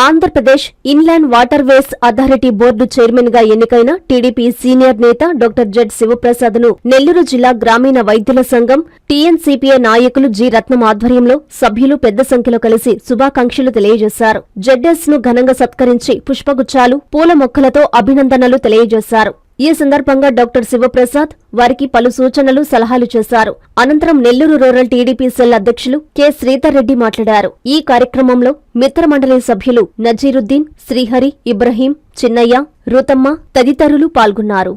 Andhra Pradesh inland water ways authority board chairman గా ఎన్నికైన TDP senior నేత డాక్టర్ జెడ్ శివప్రసాద్ ను నెల్లూరు జిల్లా గ్రామీణ వైద్యుల సంఘం టీఎన్సీపీఏ నాయకులు జి రత్నం ఆధ్వర్యంలో సభ్యులు పెద్ద సంఖ్యలో కలిసి శుభాకాంక్షలు తెలియజేశారు. జెడ్ఎస్ ను ఘనంగా సత్కరించి పుష్పగుచ్చాలు, పూల మొక్కలతో అభినందనలు తెలియజేశారు. ఈ సందర్భంగా డాక్టర్ శివప్రసాద్ వారికి పలు సూచనలు, సలహాలు చేశారు. అనంతరం నెల్లూరు రూరల్ టీడీపీ సెల్ అధ్యక్షులు కె శ్రీధర్ రెడ్డి మాట్లాడారు. ఈ కార్యక్రమంలో మిత్రమండలి సభ్యులు నజీరుద్దీన్, శ్రీహరి, ఇబ్రహీం, చిన్నయ్య, రూతమ్మ తదితరులు పాల్గొన్నారు.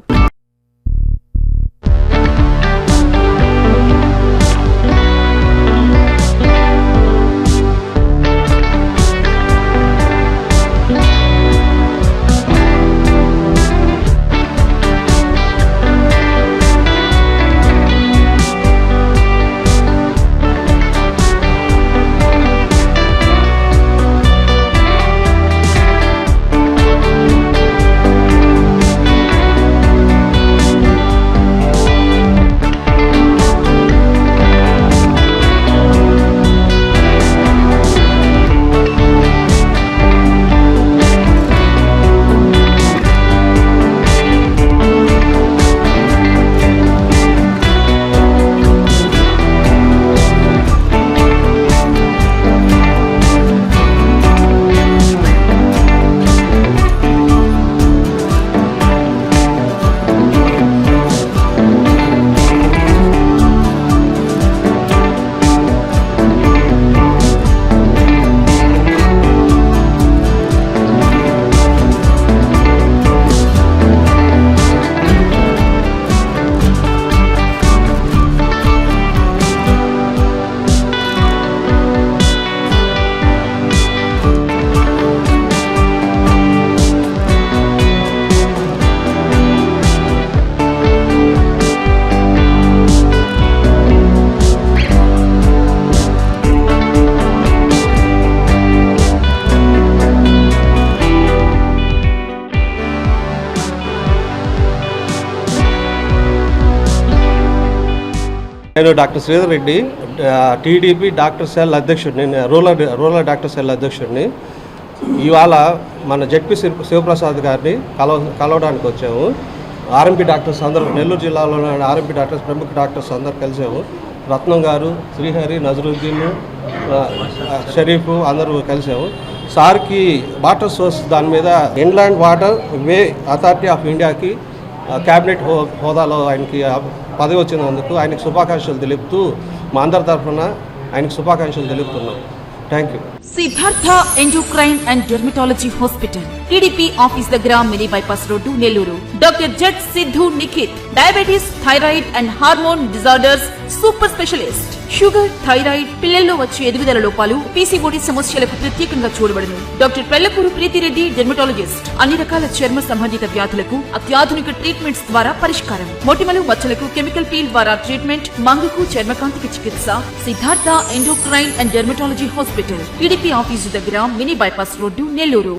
నేను doctor Sridhar Reddy, TDP doctor cell అధ్యక్షుడిని, రూరల్ డాక్టర్ సెల్ అధ్యక్షుడిని. ఇవాళ మన జెడ్పీ శివప్రసాద్ గారిని కలవడానికి వచ్చాము. ఆర్ఎంపీ డాక్టర్స్ అందరూ, నెల్లూరు జిల్లాలో ఆర్ఎంపీ డాక్టర్స్, ప్రముఖ డాక్టర్స్ అందరూ కలిసాము. రత్నం గారు, శ్రీహరి, నజరుద్దీన్, షరీఫ్ అందరూ కలిసాము. సార్కి వాటర్ సోర్స్ దాని మీద inland water way authority of ఇండియాకి క్యాబినెట్ హోదాలో ఆయనకి పదవి వచ్చినందుకు ఆయనకు శుభాకాంక్షలు తెలుపుతూ మా అందరి తరఫున ఆయనకు శుభాకాంక్షలు తెలుపుతున్నాం. Thank you. Siddhartha endocrine and dermatology hospital, TDP office దగ్గర, mini bypass road, Nellore. Doctor Z Siddhu Nikhit, diabetes, thyroid and hormone disorders super specialist. Sugar, thyroid, పిల్లల్లో వచ్చే ఎదుగుదల లోపాలు, పీసీఓడి సమస్యలకు ప్రత్యేకంగా చూడబడును. Doctor Pellakuru Preethi Reddy, dermatologist. అన్ని రకాల చర్మ సంబంధిత వ్యాధులకు అత్యాధునిక ట్రీట్మెంట్స్ ద్వారా పరిష్కారం. మొటిమలు, మచ్చలకు కెమికల్ పీల్ ద్వారా ట్రీట్మెంట్. మంగుకు, చర్మకాంతికి చికిత్స. Siddhartha endocrine and dermatology hospital, TDP office దగ్గర, మినీ బైపాస్ రోడ్డు, నెల్లూరు.